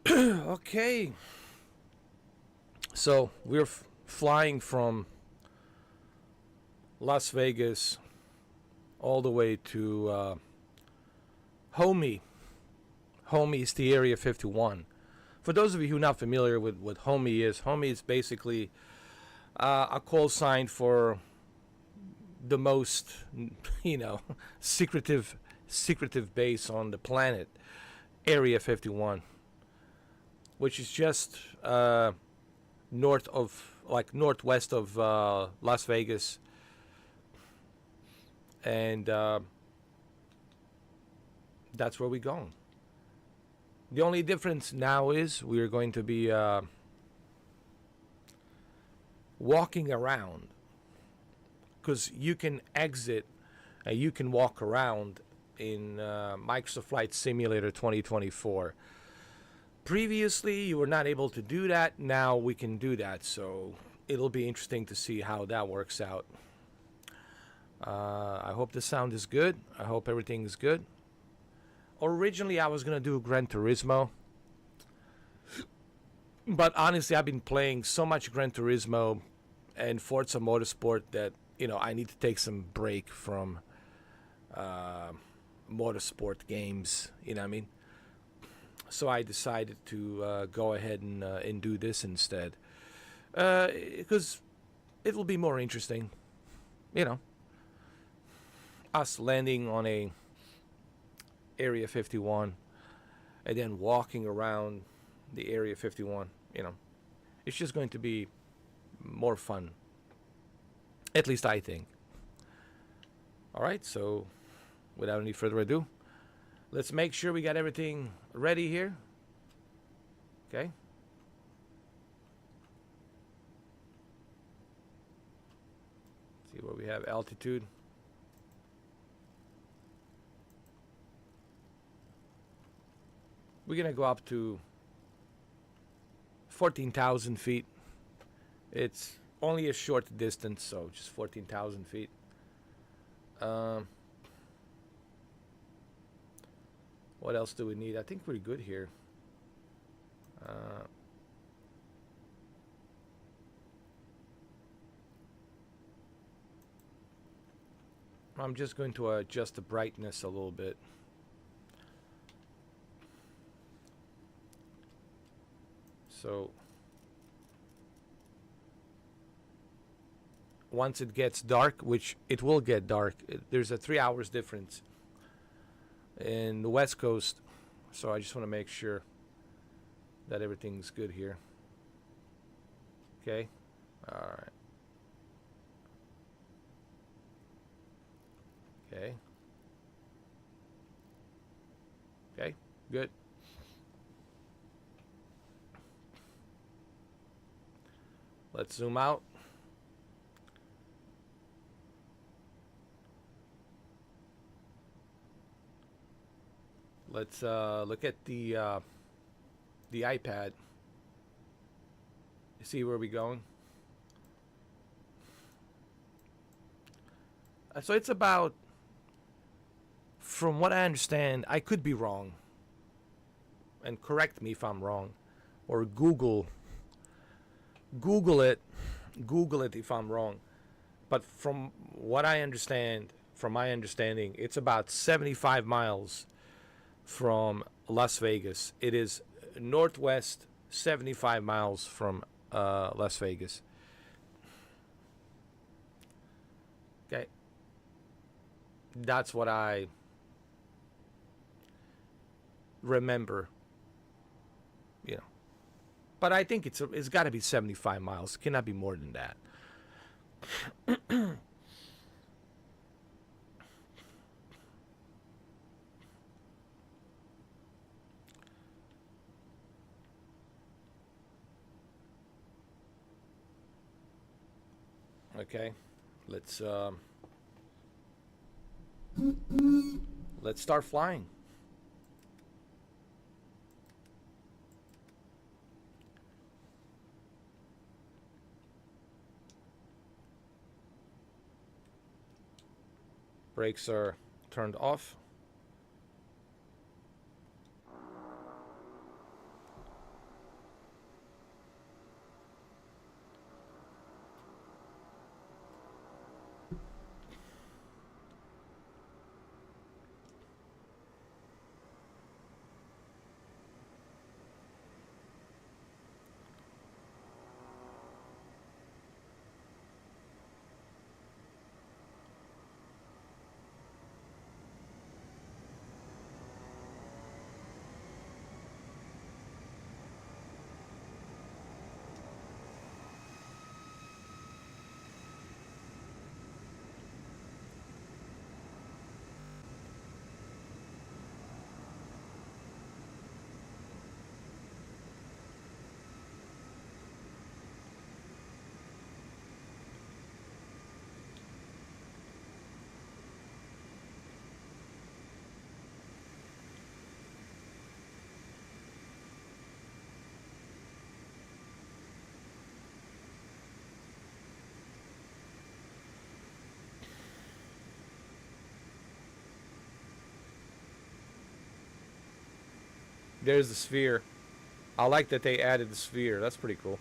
Okay, so we're flying from Las Vegas all the way to Homey. Homey is the Area 51. For those of you who are not familiar with what Homey is basically a call sign for the most, you know, secretive base on the planet, Area 51, which is just northwest of Las Vegas, and that's where we're going. The only difference now is we are going to be walking around, because you can exit and you can walk around in Microsoft Flight Simulator 2024. Previously, you were not able to do that. Now we can do that, so it'll be interesting to see how that works out. I hope the sound is good. I hope everything is good. Originally, I was going to do Gran Turismo, but honestly, I've been playing so much Gran Turismo and Forza Motorsport that, you know, I need to take some break from motorsport games. You know what I mean? So I decided to go ahead and do this instead, because it will be more interesting. You know, us landing on a Area 51 and then walking around the Area 51. You know, it's just going to be more fun. At least I think. All right, so without any further ado, let's make sure we got everything ready here. Okay. See where we have altitude. We're going to go up to 14,000 feet. It's only a short distance, so just 14,000 feet. What else do we need? I think we're good here. I'm just going to adjust the brightness a little bit. So once it gets dark, which it will get dark, there's a 3 hours difference in the West Coast, so I just want to make sure that everything's good here. Okay, all right. Okay. Okay, good. Let's zoom out. Let's look at the iPad. You see where we're going? So it's about, from what I understand, I could be wrong, and correct me if I'm wrong, or Google it if I'm wrong. But from what I understand, from my understanding, it's about 75 miles from Las Vegas. It is northwest 75 miles from Las Vegas. Okay. That's what I remember. You know. But I think it's got to be 75 miles. It cannot be more than that. Okay, let's start flying. Brakes are turned off. There's the sphere. I like that they added the sphere. That's pretty cool.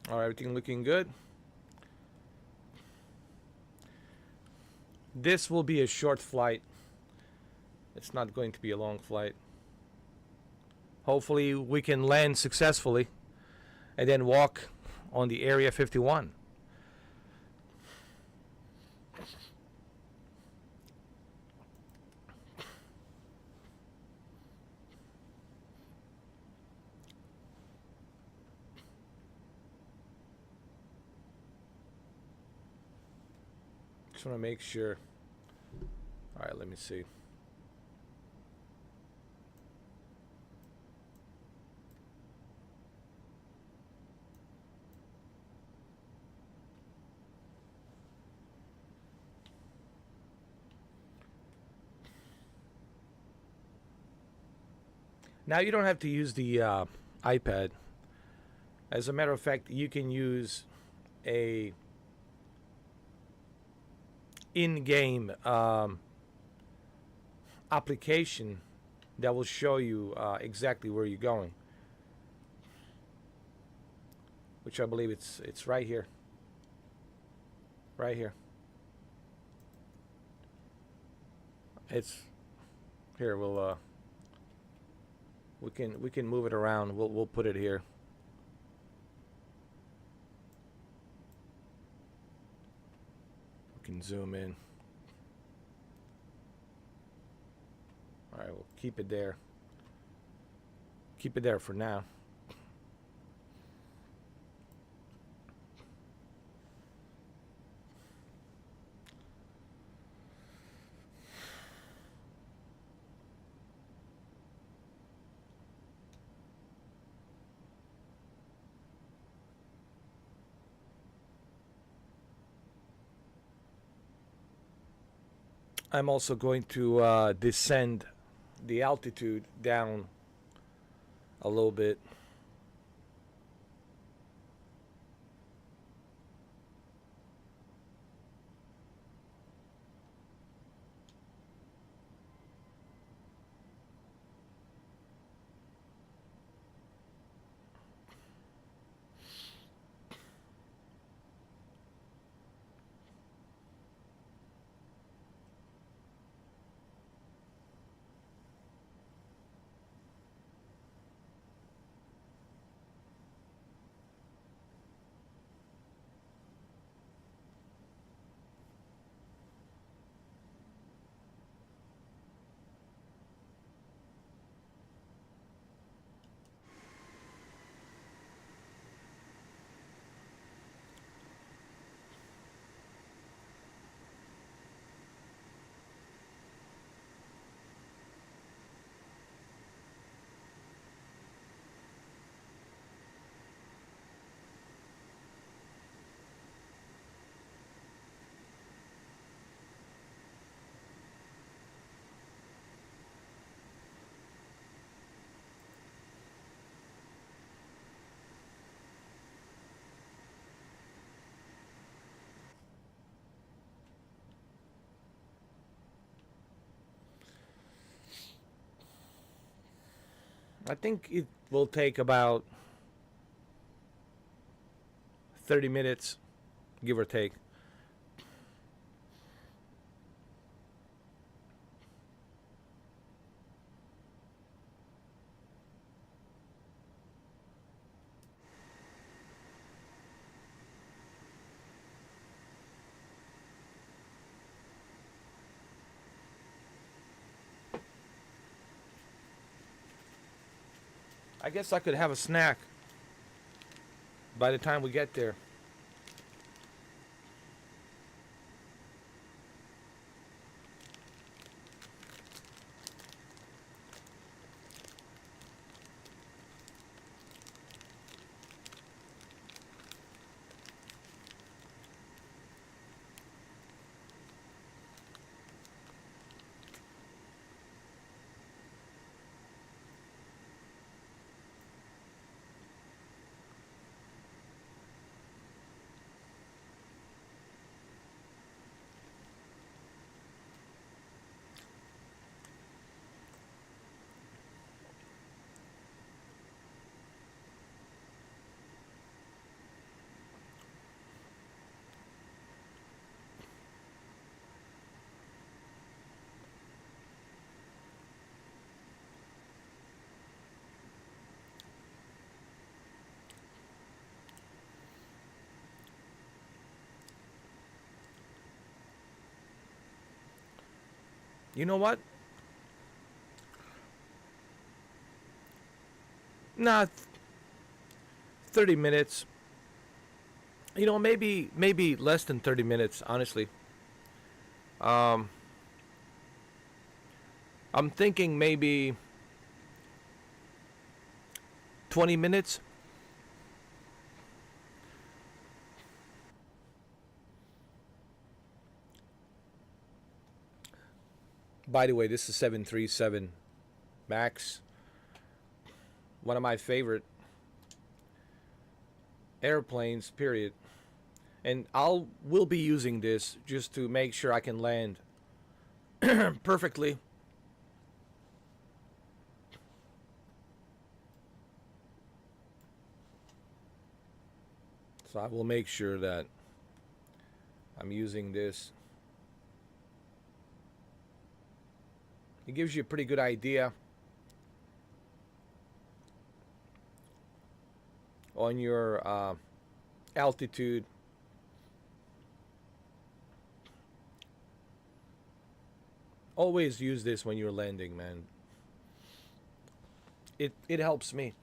All right, everything looking good. This will be a short flight. It's not going to be a long flight. Hopefully we can land successfully and then walk on the Area 51. Just want to make sure. All right, let me see. Now you don't have to use the iPad. As a matter of fact, you can use a in-game application that will show you exactly where you're going, which I believe it's right here. Right here. It's here. We can move it around. We'll put it here. We can zoom in. All right, we'll keep it there. Keep it there for now. I'm also going to descend the altitude down a little bit. I think it will take about 30 minutes, give or take. I guess I could have a snack by the time we get there. You know what? Nah, 30 minutes. You know, maybe less than 30 minutes, honestly. Um, I'm thinking maybe 20 minutes. By the way, this is 737 Max, one of my favorite airplanes, period. And I'll will be using this just to make sure I can land perfectly. So I will make sure that I'm using this. It gives you a pretty good idea on your altitude. Always use this when you're landing, man. It helps me.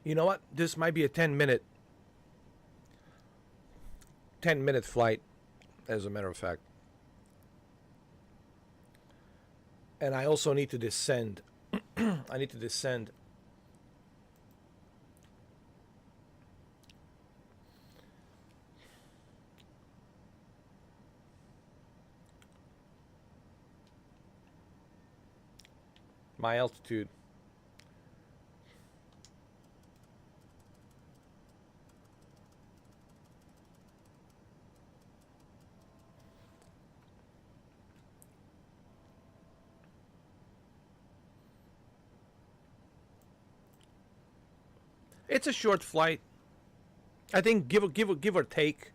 You know what? This might be a 10-minute flight, as a matter of fact. And I also need to descend. I need to descend. My altitude. It's a short flight. I think give or take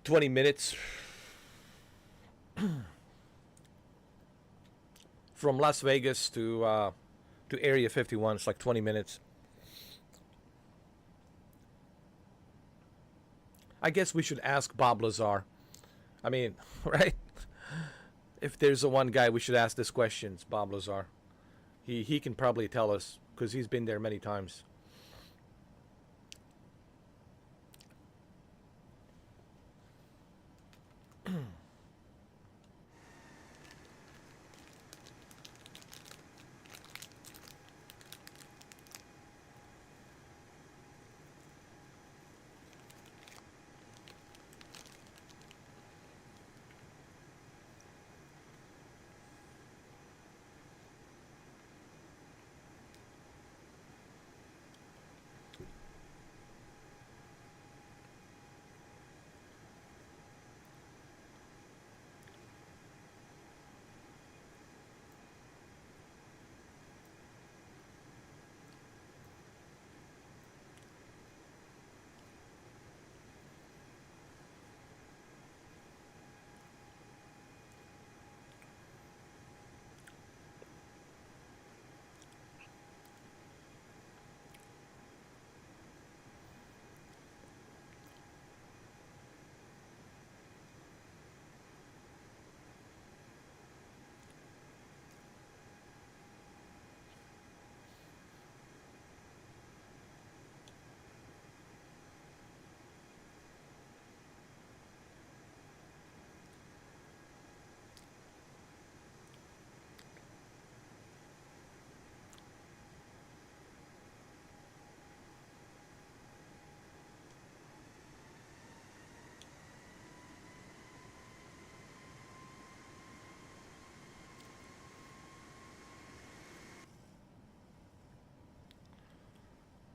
20 minutes from Las Vegas to Area 51. It's like 20 minutes. I guess we should ask Bob Lazar. I mean, right? If there's a one guy we should ask this question, it's Bob Lazar. He can probably tell us because he's been there many times.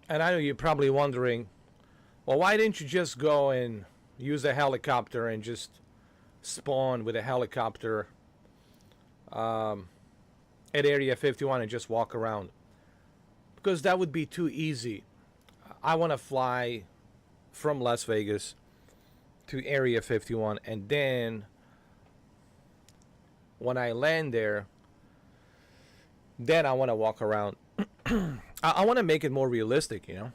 And I know you're probably wondering, well, why didn't you just go and use a helicopter and just spawn with a helicopter um, at Area 51 and just walk around? Because that would be too easy. I want to fly from Las Vegas to Area 51, and then when I land there, then I want to walk around. I want to make it more realistic, you know?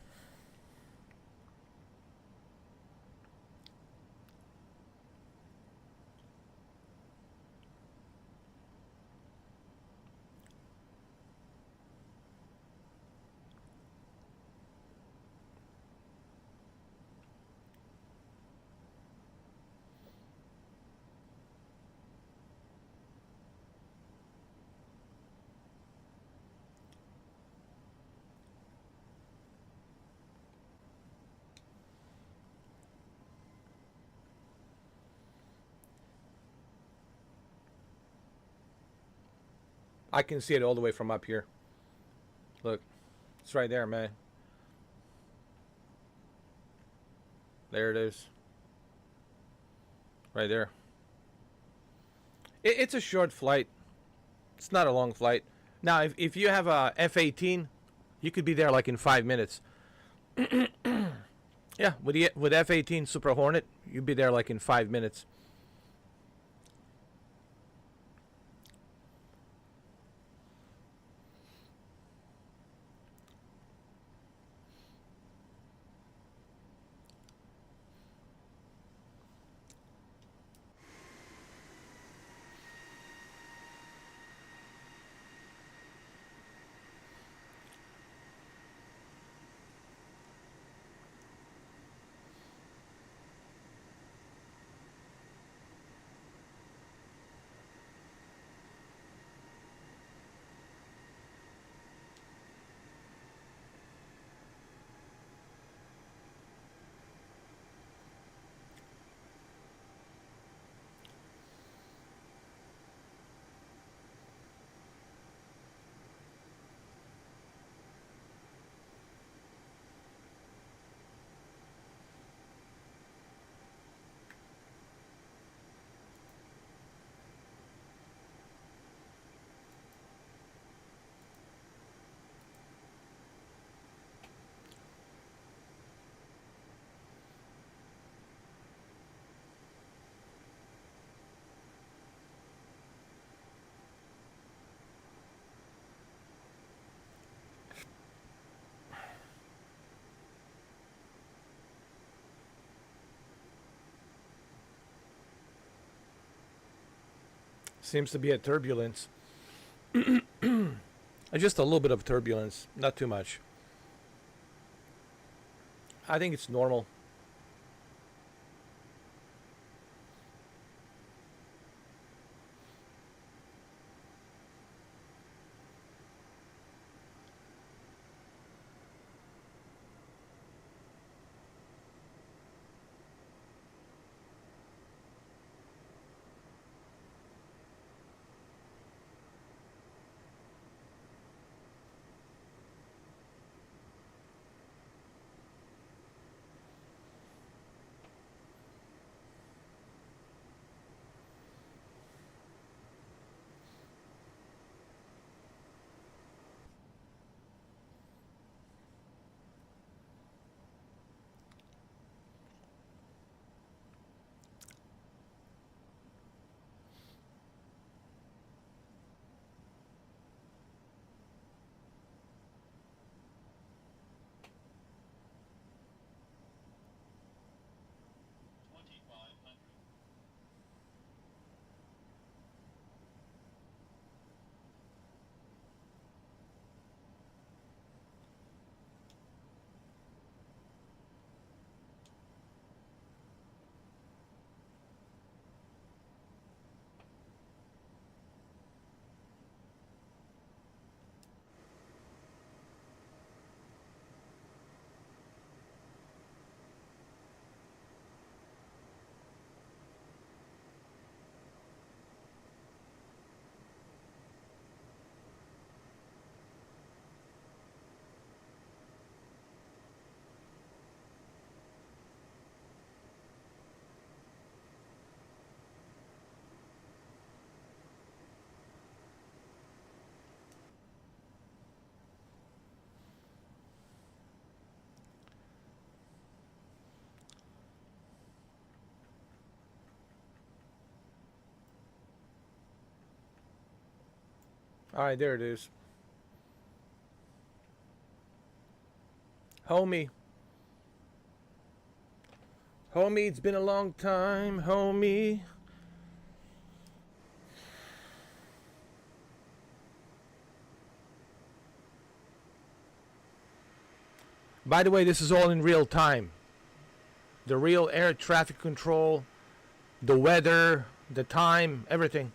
I can see it all the way from up here. Look, it's right there, man. There it is. Right there. It's a short flight. It's not a long flight. Now, if you have a F-18, you could be there like in 5 minutes. Yeah, with F-18 Super Hornet, you'd be there like in 5 minutes. Seems to be a turbulence. Just a little bit of turbulence, not too much. I think it's normal. All right, there it is. Homie. Homie, it's been a long time, homie. By the way, this is all in real time. The real air traffic control, the weather, the time, everything.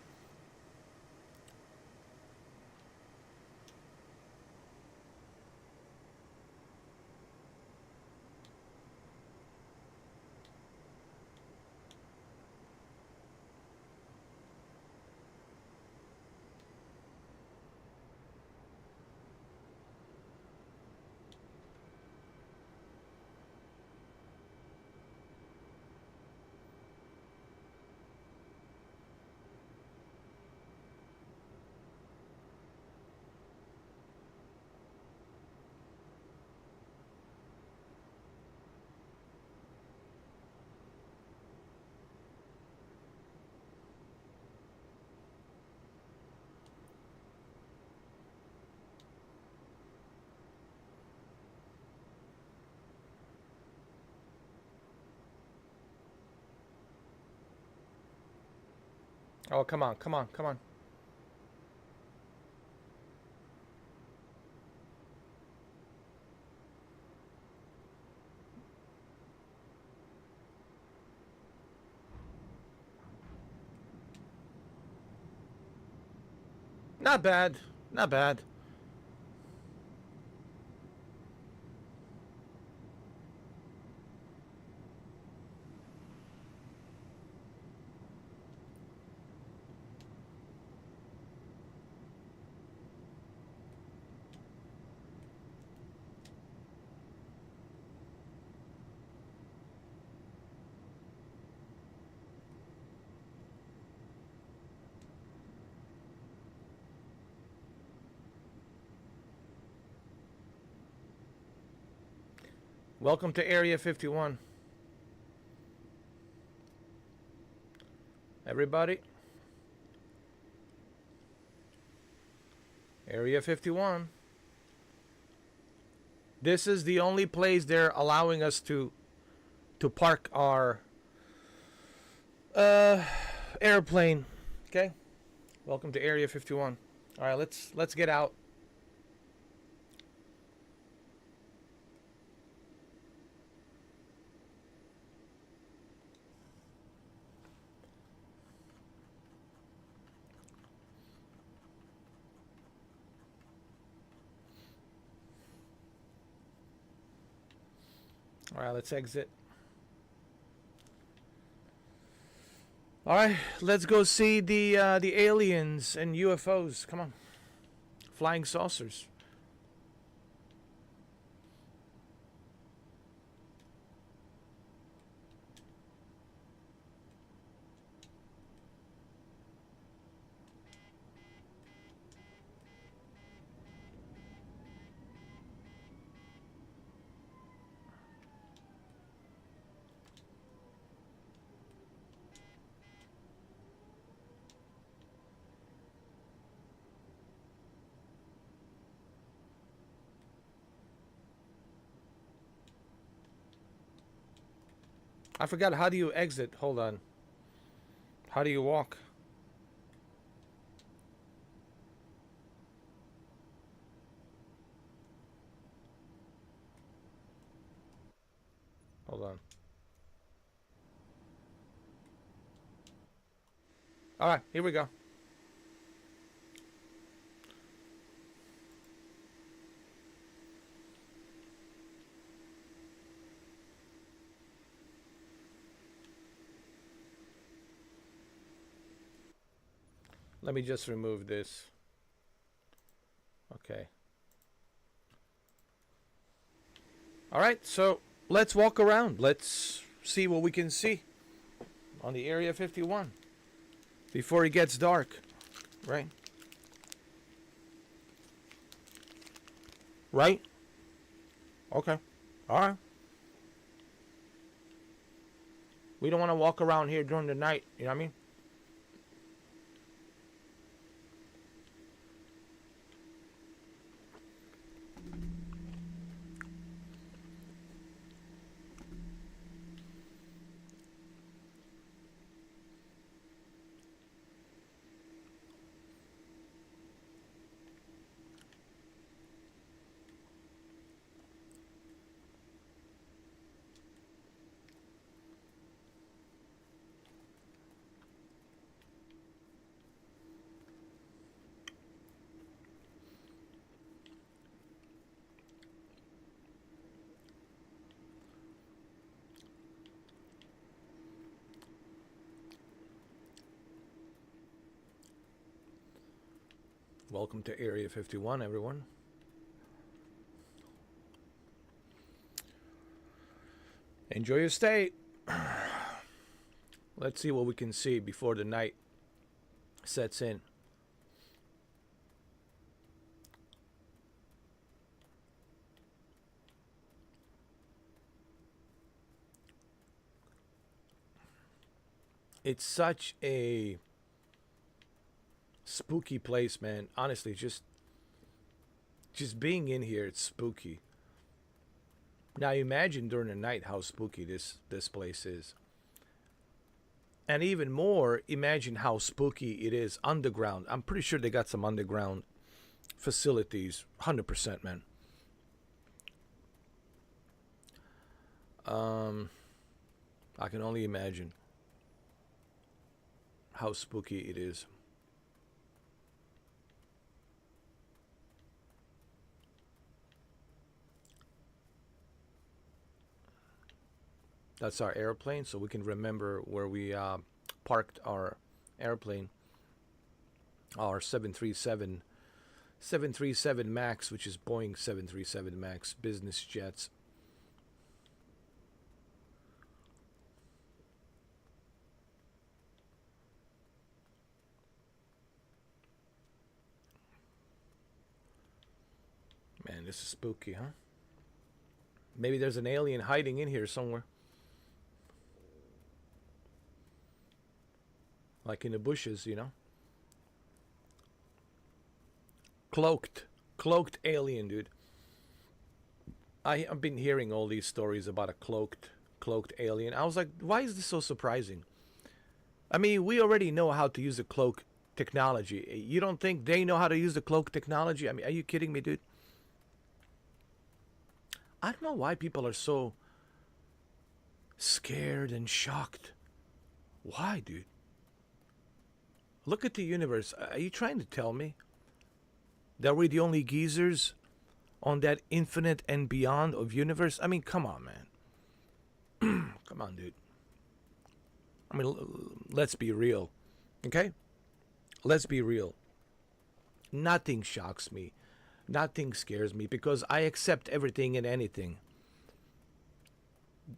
Oh, come on, come on, come on. Not bad. Not bad. Welcome to Area 51. Everybody. Area 51. This is the only place they're allowing us to park our airplane. Okay? Welcome to Area 51. All right, let's get out. All right, let's exit. All right, let's go see the aliens and UFOs. Come on, flying saucers. I forgot, how do you exit? Hold on. How do you walk? Hold on. All right, here we go. Let me just remove this. Okay. All right, so let's walk around. Let's see what we can see on the Area 51 before it gets dark, right? Right? Okay. All right. We don't want to walk around here during the night, you know what I mean? Welcome to Area 51, everyone. Enjoy your stay. Let's see what we can see before the night sets in. It's such a spooky place, man. Honestly, just being in here, it's spooky. Now imagine during the night how spooky this place is. And even more, imagine how spooky it is underground. I'm pretty sure they got some underground facilities. 100%, man. I can only imagine how spooky it is. That's our airplane, so we can remember where we parked our airplane, our 737 MAX, which is Boeing 737 MAX business jets. Man, this is spooky, huh? Maybe there's an alien hiding in here somewhere. Like in the bushes, you know? Cloaked alien, dude. I've been hearing all these stories about a cloaked alien. I was like, why is this so surprising? I mean, we already know how to use the cloak technology. You don't think they know how to use the cloak technology? I mean, are you kidding me, dude? I don't know why people are so scared and shocked. Why, dude? Look at the universe. Are you trying to tell me that we're the only geezers on that infinite and beyond of universe? I mean, come on, man. Come on, dude. I mean, let's be real. Okay? Let's be real. Nothing shocks me. Nothing scares me because I accept everything and anything.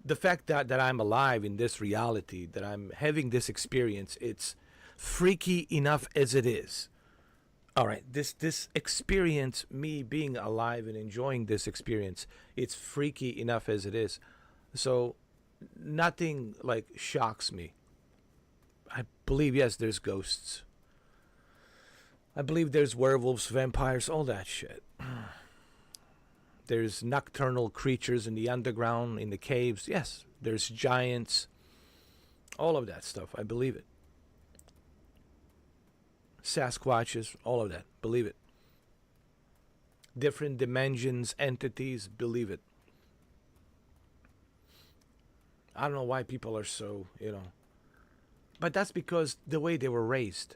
The fact that I'm alive in this reality, that I'm having this experience, it's freaky enough as it is. All right, this experience, me being alive and enjoying this experience, it's freaky enough as it is. So nothing like shocks me. I believe, yes, there's ghosts. I believe there's werewolves, vampires, all that shit. There's nocturnal creatures in the underground, in the caves. Yes, there's giants. All of that stuff, I believe it. Sasquatches, all of that, believe it. Different dimensions, entities, believe it. I don't know why people are so, but that's because the way they were raised.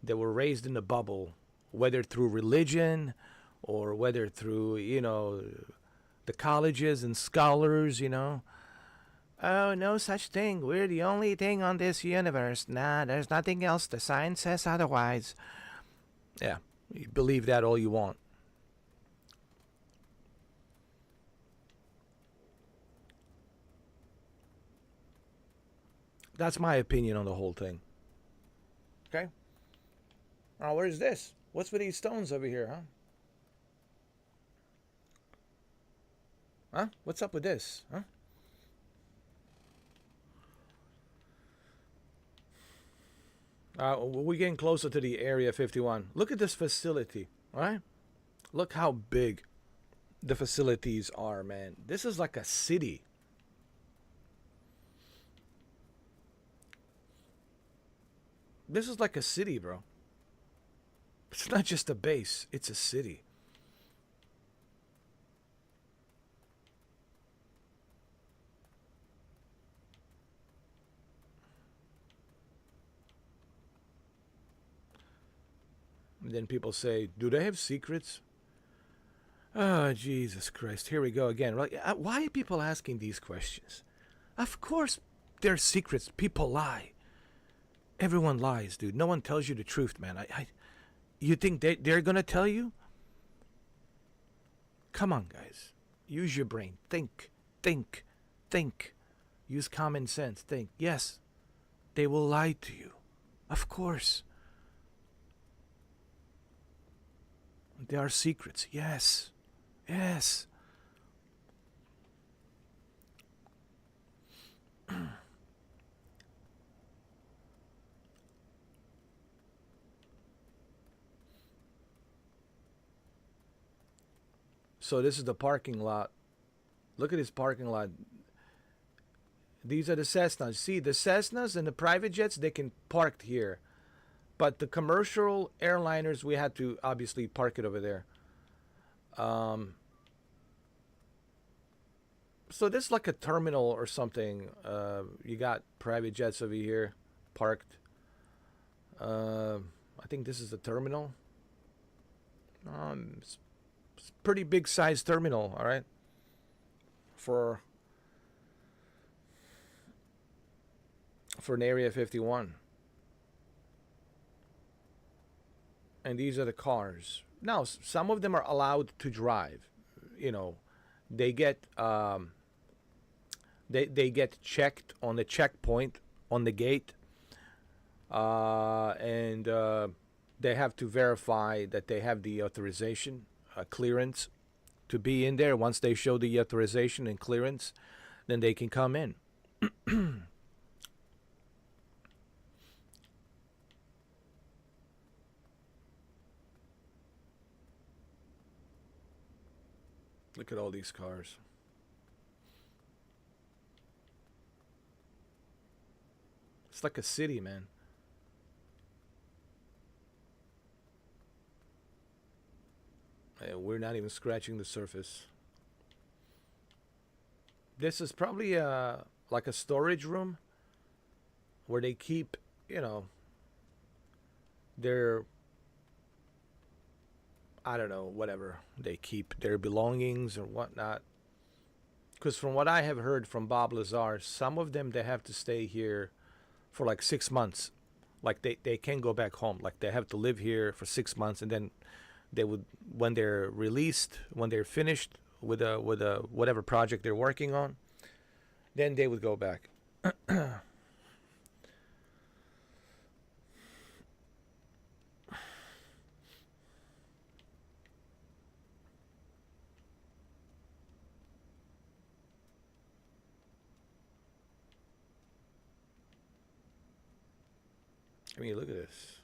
They were raised in a bubble, whether through religion or whether through, the colleges and scholars, Oh, no such thing. We're the only thing on this universe. Nah, there's nothing else. The science says otherwise. Yeah, you believe that all you want. That's my opinion on the whole thing. Okay? Oh, where's this? What's with these stones over here, huh? Huh? What's up with this? Huh? We're getting closer to the Area 51. Look at this facility, right? Look how big the facilities are, man. This is like a city. This is like a city, bro. It's not just a base, it's a city. And then people say, do they have secrets? Oh, Jesus Christ. Here we go again. Why are people asking these questions? Of course there's secrets. People lie. Everyone lies, dude. No one tells you the truth, man. You think they're going to tell you? Come on, guys. Use your brain. Think, think, think. Use common sense. Think. Yes, they will lie to you. Of course. There are secrets. Yes. Yes. So this is the parking lot. Look at this parking lot. These are the Cessnas. See, the Cessnas and the private jets, they can park here. But the commercial airliners, we had to obviously park it over there. So this is like a terminal or something. You got private jets over here parked. I think this is the terminal. It's pretty big size terminal, all right? For an Area 51. And these are the cars. Now, some of them are allowed to drive. You know, they get they get checked on the checkpoint on the gate, and they have to verify that they have the authorization, clearance to be in there. Once they show the authorization and clearance, then they can come in. Look at all these cars. It's like a city, man. We're not even scratching the surface. This is probably like a storage room where they keep, you know, their, I don't know, whatever. They keep their belongings or whatnot. Because from what I have heard from Bob Lazar, some of them, they have to stay here for like 6 months. Like they can't go back home. Like they have to live here for 6 months, and then they would, when they're released, when they're finished with a whatever project they're working on, then they would go back. I mean, look at this.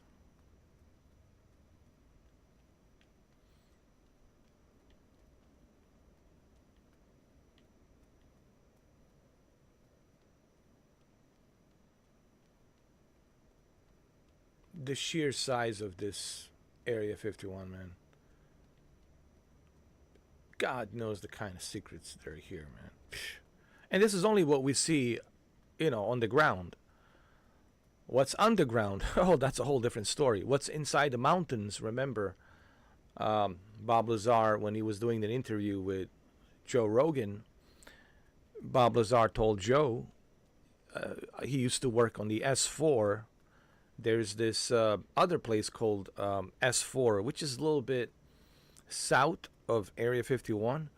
The sheer size of this Area 51, man. God knows the kind of secrets that are here, man. And this is only what we see, you know, on the ground. What's underground? Oh, that's a whole different story. What's inside the mountains? Remember, Bob Lazar, when he was doing an interview with Joe Rogan, Bob Lazar told Joe he used to work on the S4. There's this other place called S4, which is a little bit south of Area 51.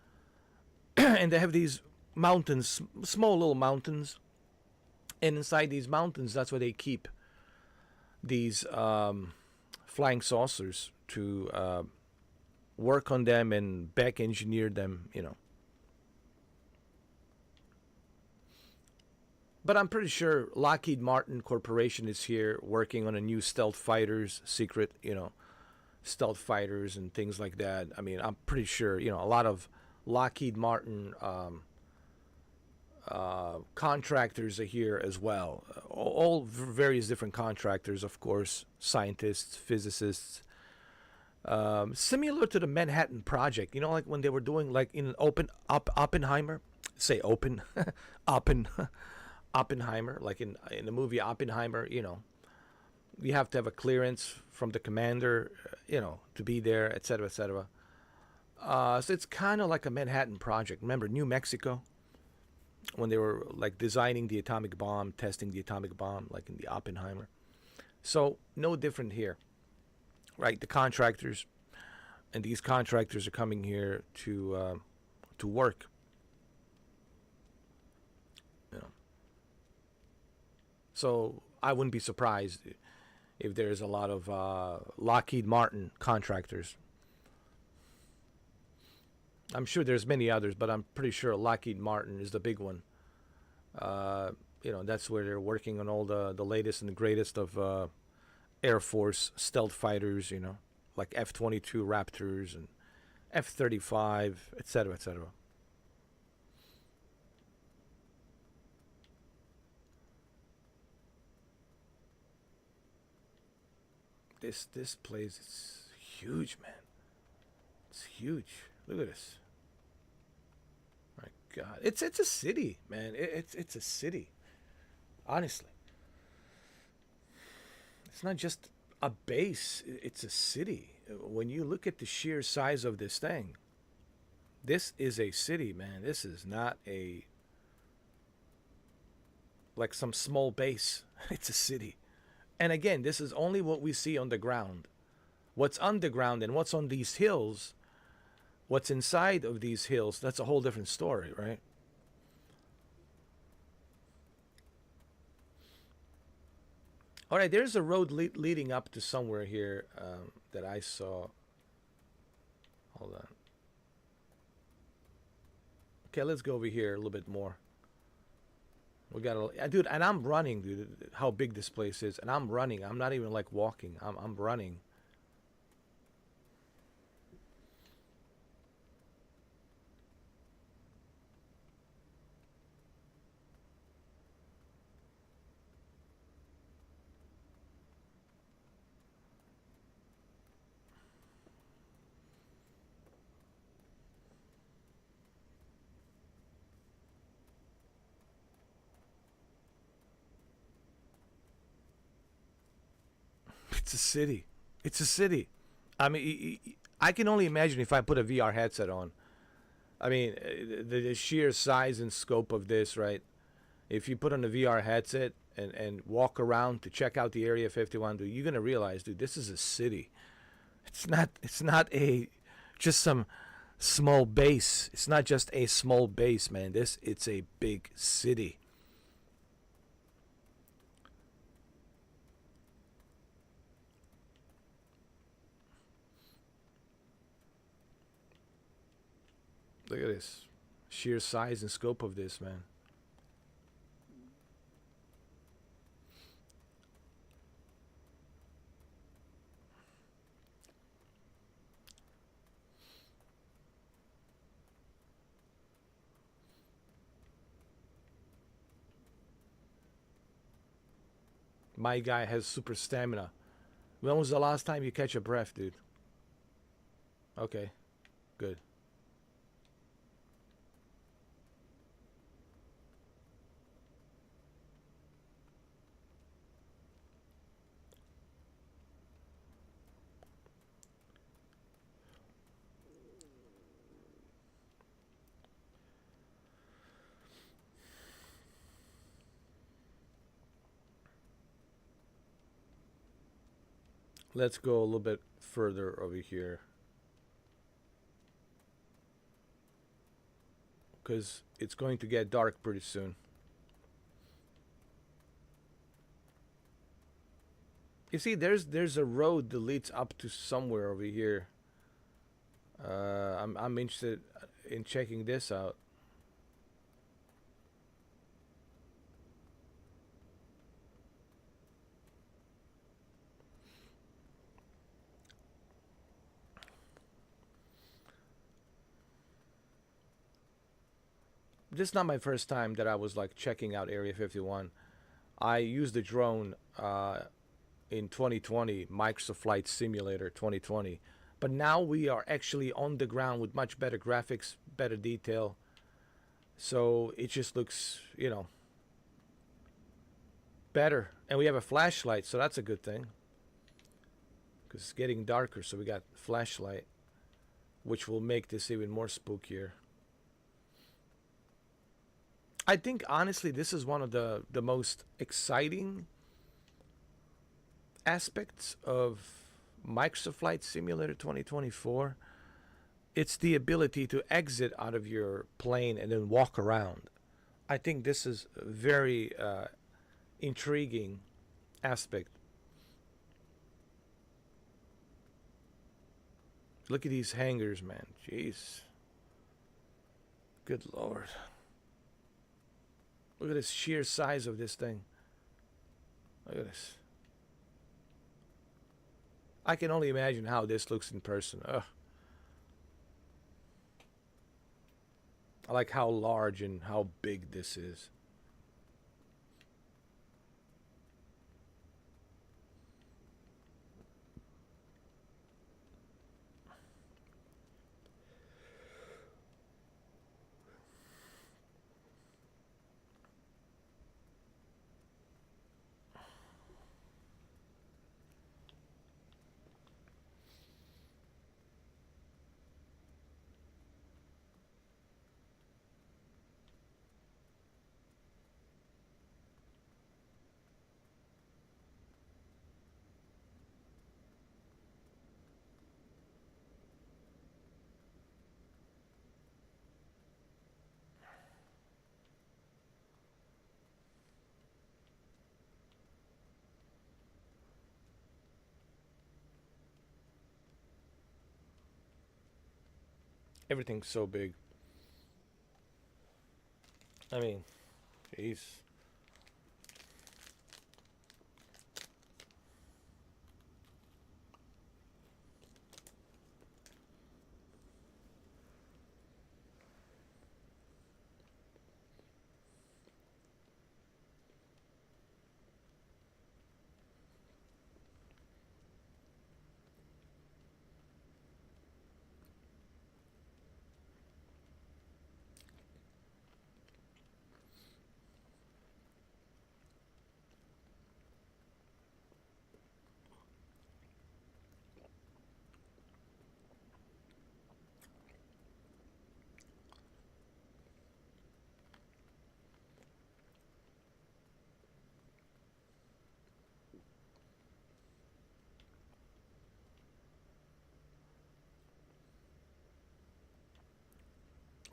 And they have these mountains, small little mountains. And inside these mountains, that's where they keep these flying saucers to work on them and back engineer them, you know. But I'm pretty sure Lockheed Martin Corporation is here working on a new stealth fighters, secret, you know, stealth fighters and things like that. I mean, I'm pretty sure, you know, a lot of Lockheed Martin contractors are here as well. All various different contractors, of course, scientists, physicists. Similar to the Manhattan Project, you know, like when they were doing like in Oppenheimer, say open, Oppenheimer, like in the movie Oppenheimer, you know, you have to have a clearance from the commander, you know, to be there, etc., etc. So it's kind of like a Manhattan Project. Remember New Mexico, when they were like designing the atomic bomb, testing the atomic bomb, like in the Oppenheimer. So no different here. right? The contractors, and these contractors are coming here to work. You know, so I wouldn't be surprised if there's a lot of Lockheed Martin contractors. I'm sure there's many others, but I'm pretty sure Lockheed Martin is the big one. Uh, that's where they're working on all the latest and the greatest of Air Force stealth fighters. Like F-22 Raptors and F-35, etc., etc. This place is huge, man. It's huge. Look at this. My God, it's a city, man. It's a city. Honestly, it's not just a base. It's a city. When you look at the sheer size of this thing, this is a city, man. This is not a like some small base. It's a city. And again, this is only what we see on the ground. What's underground and what's on these hills, what's inside of these hills, that's a whole different story, right? All right, there's a road leading up to somewhere here that I saw. Hold on. Okay, let's go over here a little bit more. We got a dude, and I'm running, dude. How big this place is, and I'm running. I'm not even like walking. I'm running. It's a city. It's a city. I mean, I can only imagine if I put a VR headset on. I mean, the sheer size and scope of this, right? If you put on a VR headset and walk around to check out the Area 51, dude, you're gonna realize, dude, this is a city. It's not a just some small base. It's not just a small base, man. It's a big city. Look at this sheer size and scope of this, man. My guy has super stamina. When was the last time you catch a breath, dude? Okay, good. Let's go a little bit further over here because it's going to get dark pretty soon. You see, there's a road that leads up to somewhere over here. I'm interested in checking this out. This is not my first time that I was like checking out Area 51. I used the drone in 2020, Microsoft Flight Simulator 2020. But now we are actually on the ground with much better graphics, better detail. So it just looks, better. And we have a flashlight, so that's a good thing. Because it's getting darker, so we got flashlight, which will make this even more spookier. I think honestly, this is one of the most exciting aspects of Microsoft Flight Simulator 2024, it's the ability to exit out of your plane and then walk around. I think this is a very intriguing aspect. Look at these hangars, man. Jeez. Good Lord. Look at this sheer size of this thing. Look at this. I can only imagine how this looks in person. Ugh. I like how large and how big this is. Everything's so big. I mean, jeez.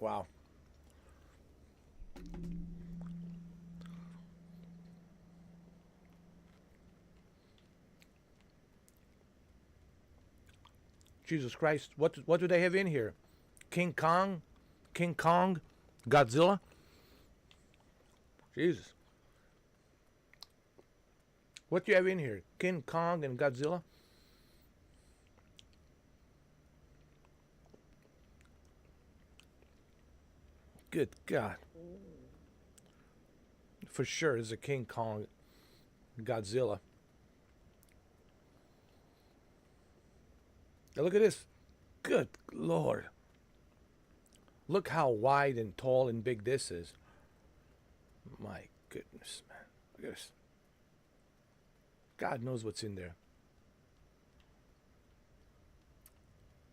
Wow. Jesus Christ. What do they have in here? King Kong? King Kong? Godzilla? Jesus. What do you have in here? King Kong and Godzilla? Good God. For sure, it's a King Kong, Godzilla. Now look at this. Good Lord. Look how wide and tall and big this is. My goodness, man. Look at this. God knows what's in there.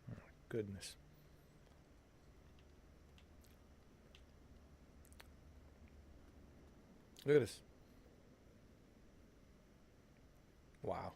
Oh, goodness. Look at this. Wow.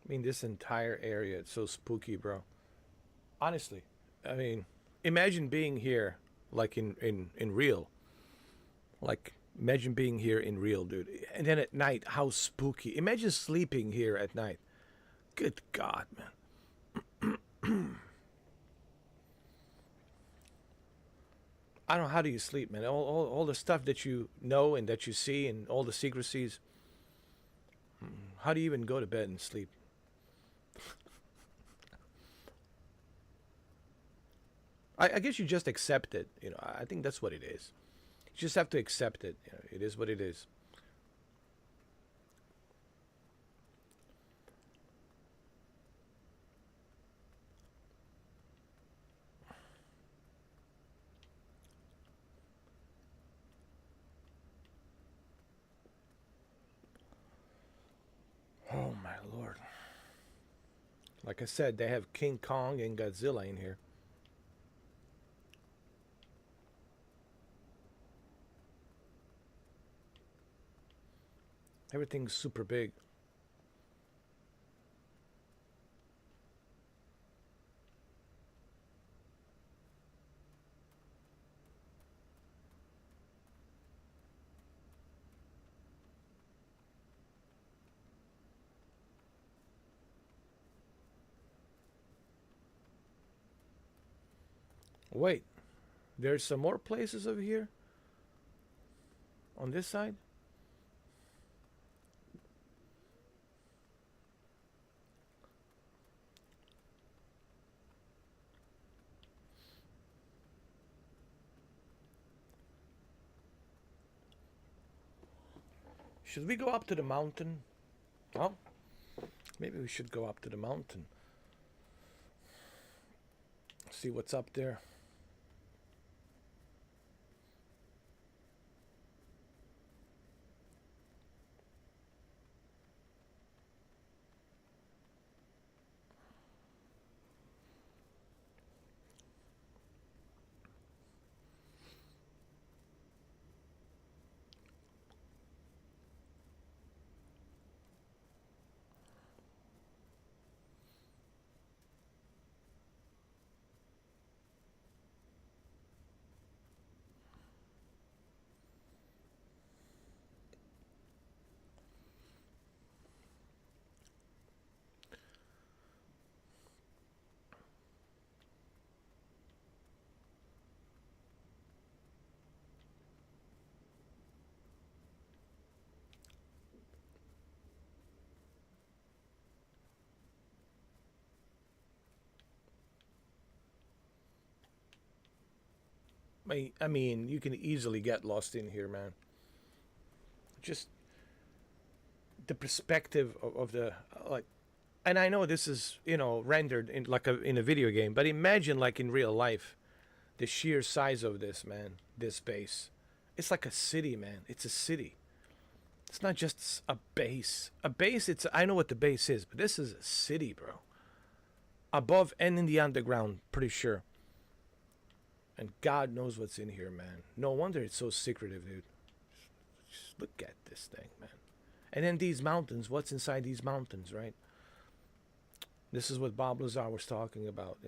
I mean, this entire area, it's so spooky, bro. Honestly, I mean, imagine being here, like in real, like Imagine being here in real, dude. And then at night, how spooky. Imagine sleeping here at night. Good God, man. I don't know, how do you sleep, man? All the stuff that you know and that you see and all the secrecies. How do you even go to bed and sleep? I guess you just accept it. I think that's what it is. You just have to accept it. It is what it is. Oh my lord. Like I said, they have King Kong and Godzilla in here. Everything's super big. Wait, there's some more places over here on this side? Should we go up to the mountain? Oh, maybe we should go up to the mountain. See what's up there. I mean, you can easily get lost in here, man. Just the perspective of the like, and I know this is rendered in like in a video game, but imagine like in real life, the sheer size of this, man. This space, it's like a city, man. It's a city. It's not just a base. A base, I know what the base is, but this is a city, bro. Above and in the underground, pretty sure. And God knows what's in here, man. No wonder it's so secretive, dude. Just look at this thing, man. And then these mountains, what's inside these mountains, right? This is what Bob Lazar was talking about.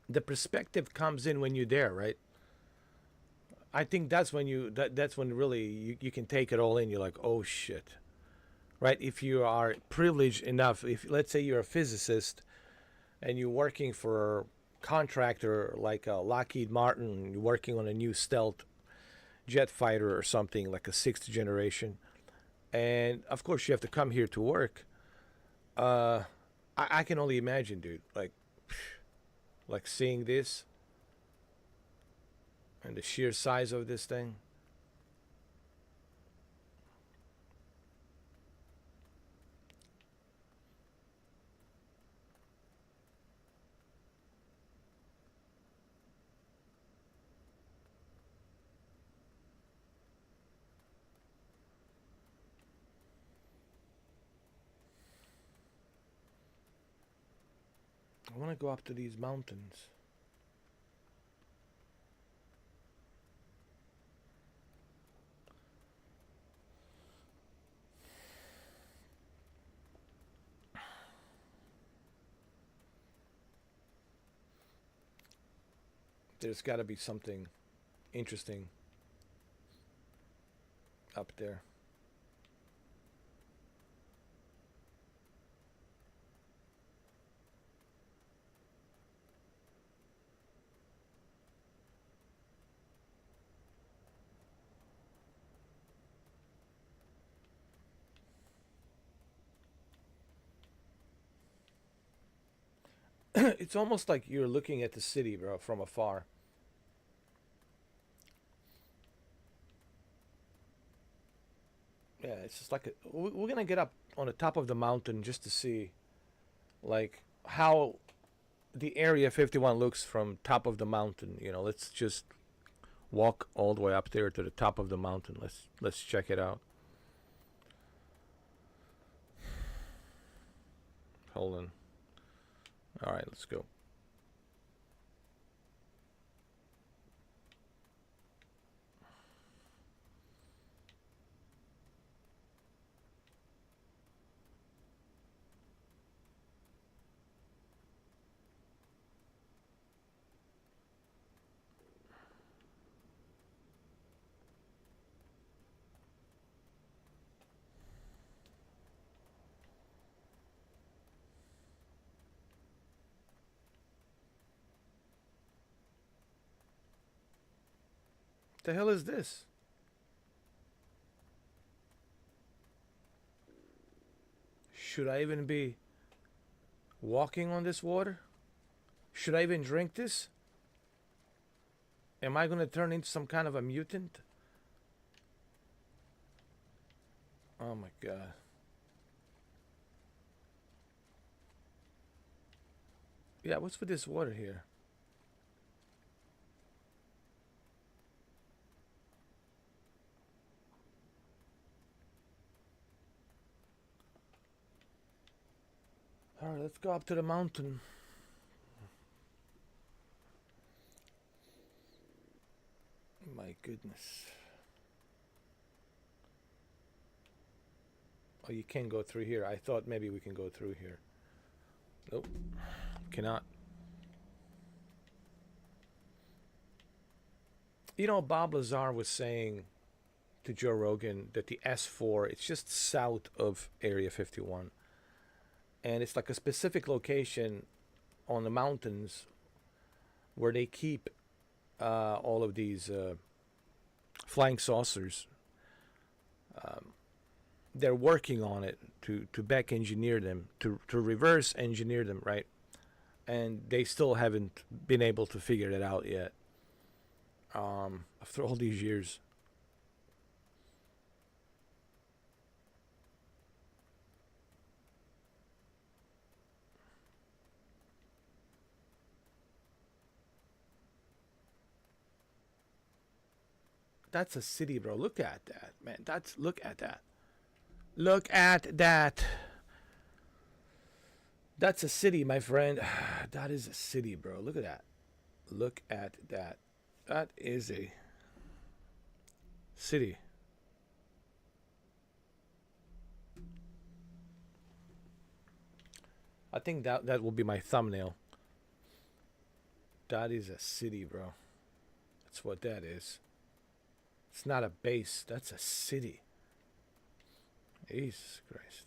The perspective comes in when you're there, right? I think that's when that's when really you can take it all in. You're like, oh shit, right? If you are privileged enough, if let's say you're a physicist and you're working for a contractor like Lockheed Martin, you're working on a new stealth jet fighter or something like a sixth generation, and of course you have to come here to work. I can only imagine, dude. Like seeing this and the sheer size of this thing. I want to go up to these mountains. There's got to be something interesting up there. It's almost like you're looking at the city, bro, from afar. Yeah, it's just like we're gonna get up on the top of the mountain just to see, like, how the Area 51 looks from top of the mountain. Let's just walk all the way up there to the top of the mountain. Let's check it out. Hold on. All right, let's go. The hell is this? Should I even be walking on this water? Should I even drink this? Am I gonna turn into some kind of a mutant? Oh my god. Yeah, what's with this water here? Alright, let's go up to the mountain. My goodness. Oh, you can't go through here. I thought maybe we can go through here. Nope. Cannot. Bob Lazar was saying to Joe Rogan that the S4, it's just south of Area 51. And it's like a specific location on the mountains where they keep all of these flying saucers. Um, they're working on it to back engineer them, to reverse engineer them, right? And they still haven't been able to figure it out yet. After all these years. That's a city, bro. Look at that, man. Look at that. Look at that. That's a city, my friend. That is a city, bro. Look at that. Look at that. That is a city. I think that will be my thumbnail. That is a city, bro. That's what that is. It's not a base. That's a city. Jesus Christ.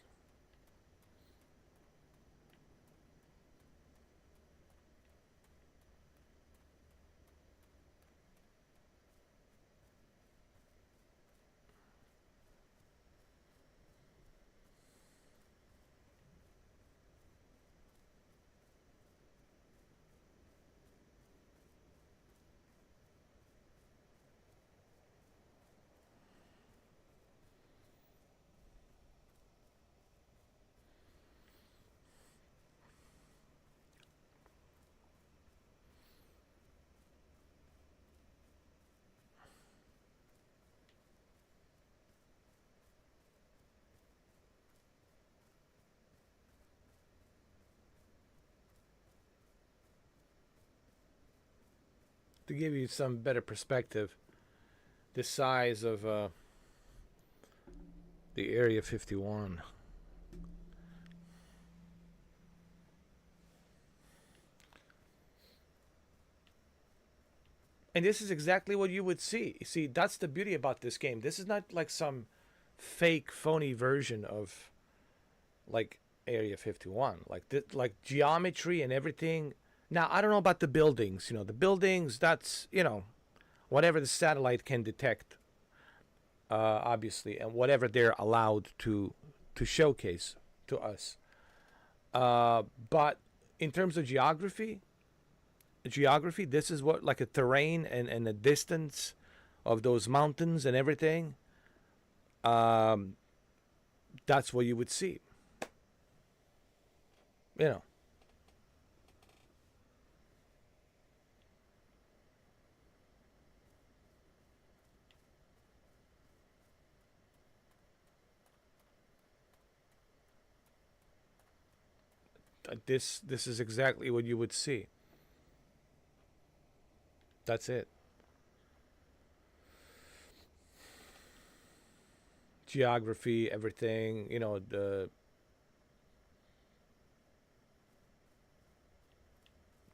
To give you some better perspective, the size of the Area 51. And this is exactly what you would see. You see, that's the beauty about this game. This is not like some fake, phony version of like Area 51. Like geometry and everything. Now, I don't know about the buildings. The buildings, that's, whatever the satellite can detect, obviously, and whatever they're allowed to showcase to us. But in terms of geography, this is what, like, a terrain and the distance of those mountains and everything. Um, that's what you would see. You know, this is exactly what you would see. That's it. Geography, everything.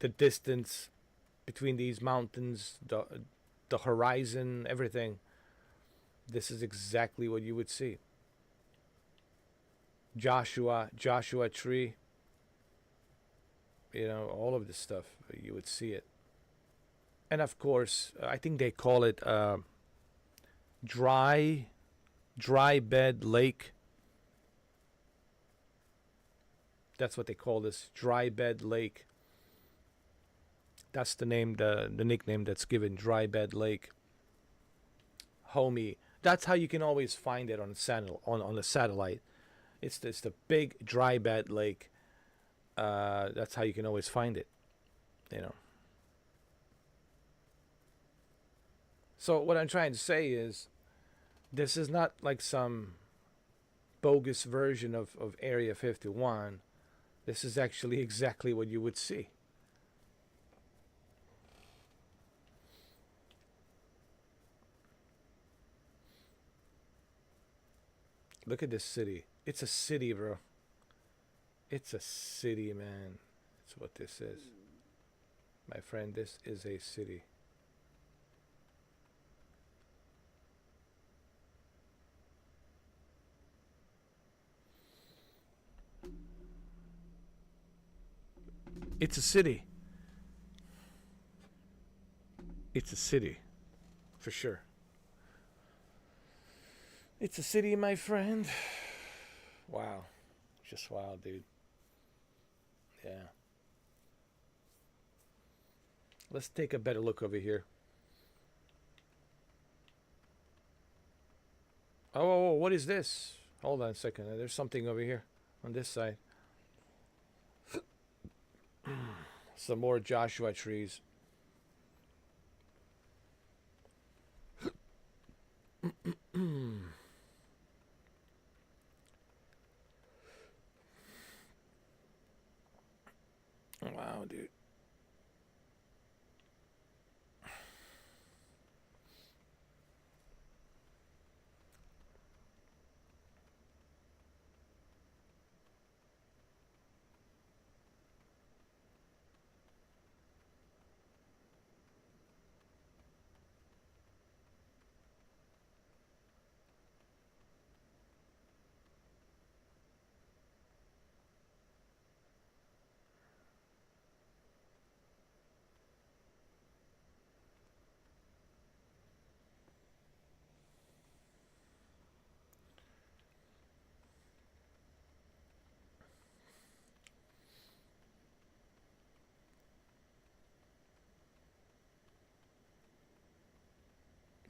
The distance between these mountains, the horizon, everything. This is exactly what you would see. Joshua Tree, all of this stuff, you would see it. And of course, I think they call it dry dry bed lake. That's what they call this, dry bed lake. That's the name, the nickname that's given, dry bed lake. Homie. That's how you can always find it on the satellite. It's the big dry bed lake. That's how you can always find it. You know. So what I'm trying to say is, this is not like some bogus version of Area 51. This is actually exactly what you would see. Look at this city. It's a city, bro. It's a city, man. That's what this is. My friend, this is a city. It's a city. It's a city. For sure. It's a city, my friend. Wow. Just wow, dude. Yeah. Let's take a better look over here. Oh, what is this? Hold on a second. There's something over here on this side. Some more Joshua trees. Wow, dude.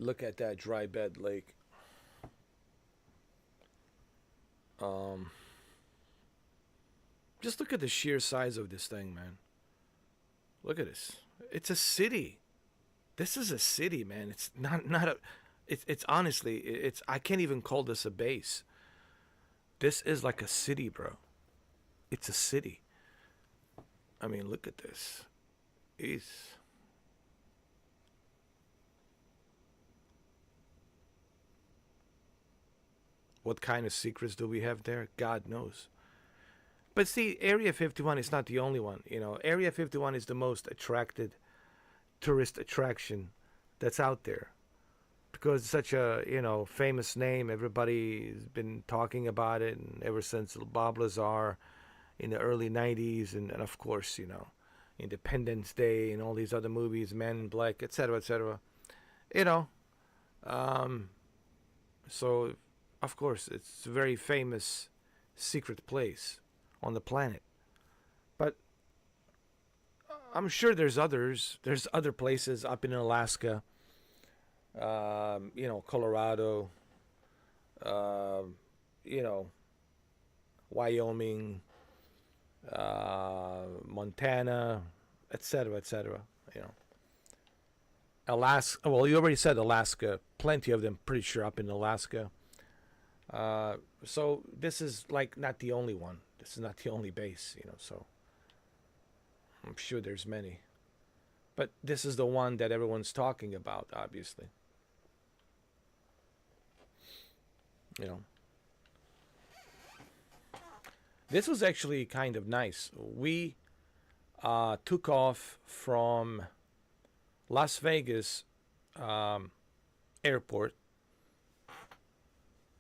Look at that dry bed lake. Um, just look at the sheer size of this thing, man. Look at this. It's a city. This is a city, man. It's not a. It's honestly, it's, I can't even call this a base. This is like a city, bro. It's a city. I mean, look at this. It's, what kind of secrets do we have there? God knows. But see, Area 51 is not the only one. Area 51 is the most attracted tourist attraction that's out there, because it's such a famous name. Everybody's been talking about it, and ever since Bob Lazar in the early '90s, and of course Independence Day and all these other movies, Man in Black, etc., etc. You know, um, so of course it's a very famous secret place on the planet. But I'm sure there's others. There's other places up in Alaska, Colorado, um, you know, Wyoming, Montana, etc., etc. You know, Alaska. Well, you already said Alaska. Plenty of them, pretty sure, up in Alaska. So this is like not the only one. This is not the only base. So I'm sure there's many. But this is the one that everyone's talking about, obviously. You know, this was actually kind of nice. We took off from Las Vegas airport,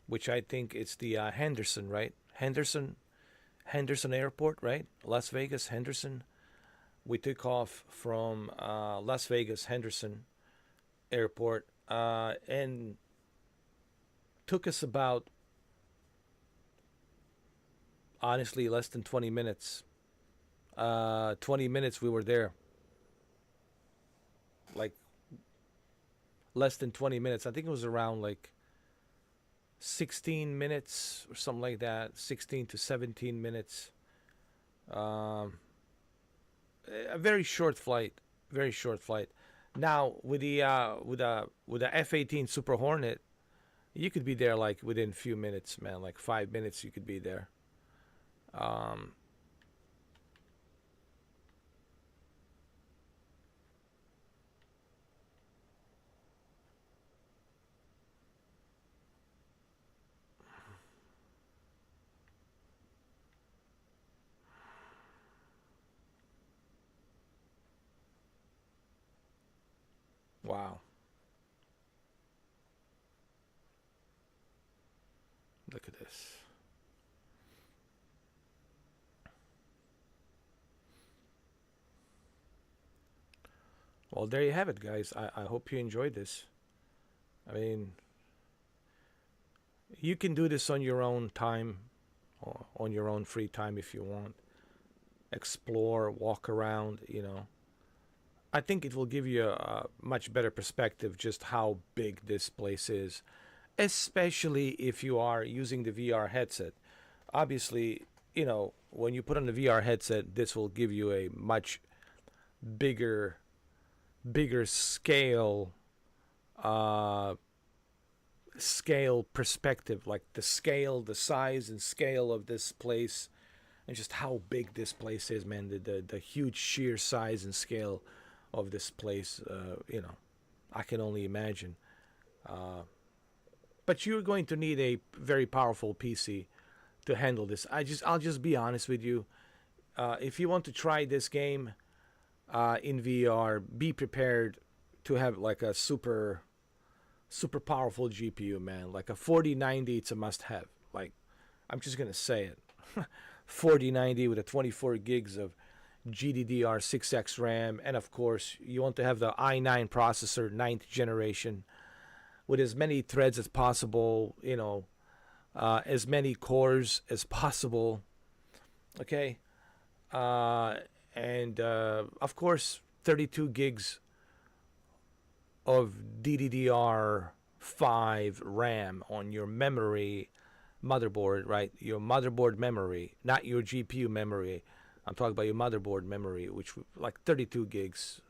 which I think it's the Henderson, right? Henderson Airport, right? Las Vegas Henderson. We took off from Las Vegas Henderson Airport, and took us about, honestly, less than 20 minutes. 20 minutes we were there. Like less than 20 minutes. I think it was around like 16 minutes or something like that. 16 to 17 minutes. Um, a very short flight. Very short flight. Now with the F-18 Super Hornet, you could be there like within a few minutes, man. Like 5 minutes, you could be there. Um, wow. Look at this. Well, there you have it, guys. I hope you enjoyed this. I mean, you can do this on your own time, or on your own free time if you want. Explore, walk around. I think it will give you a much better perspective just how big this place is, especially if you are using the VR headset. Obviously, when you put on the VR headset, this will give you a much bigger bigger uh scale perspective, like the size and scale of this place, and just how big this place is, man. The huge sheer size and scale of this place, I can only imagine. uh but you're going to need a very powerful PC to handle this. I'll just be honest with you. If you want to try this game in VR, be prepared to have like a super powerful GPU, man. Like a 4090, it's a must have. Like, I'm just gonna say it. 4090 with a 24 gigs of GDDR6X RAM, and of course, you want to have the i9 processor, ninth generation, with as many threads as possible. As many cores as possible. Okay, and of course, 32 gigs of DDR5 RAM on your memory motherboard, right? Your motherboard memory, not your GPU memory. I'm talking about your motherboard memory, which like 32 gigs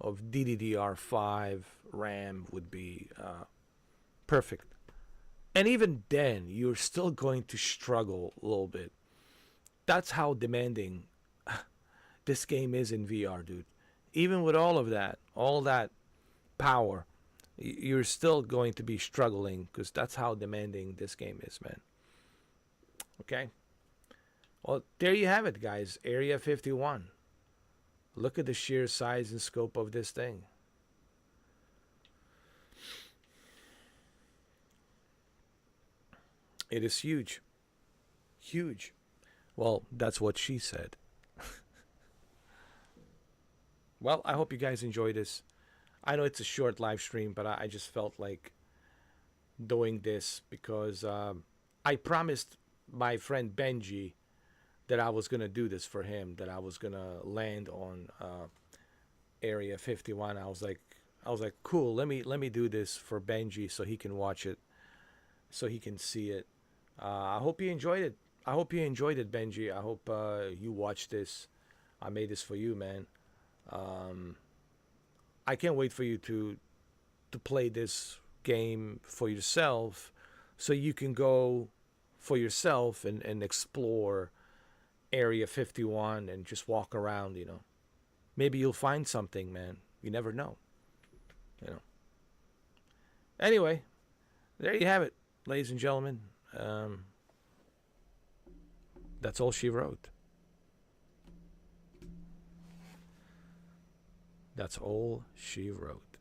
of DDR5 RAM would be perfect. And even then, you're still going to struggle a little bit. That's how demanding this game is in VR, dude. Even with all that power, you're still going to be struggling, because that's how demanding this game is, man. Okay? Well, there you have it, guys. Area 51. Look at the sheer size and scope of this thing. It is huge. Huge. Well, that's what she said. Well, I hope you guys enjoy this. I know it's a short live stream, but I just felt like doing this because I promised my friend Benji that I was gonna do this for him. That I was gonna land on Area 51. I was like, cool. Let me do this for Benji so he can watch it, so he can see it. I hope you enjoyed it. I hope you enjoyed it, Benji. I hope you watched this. I made this for you, man. Um, I can't wait for you to play this game for yourself, so you can go for yourself and explore Area 51 and just walk around. Maybe you'll find something, man. You never know. You know. Anyway, there you have it, ladies and gentlemen. Um, that's all she wrote. That's all she wrote.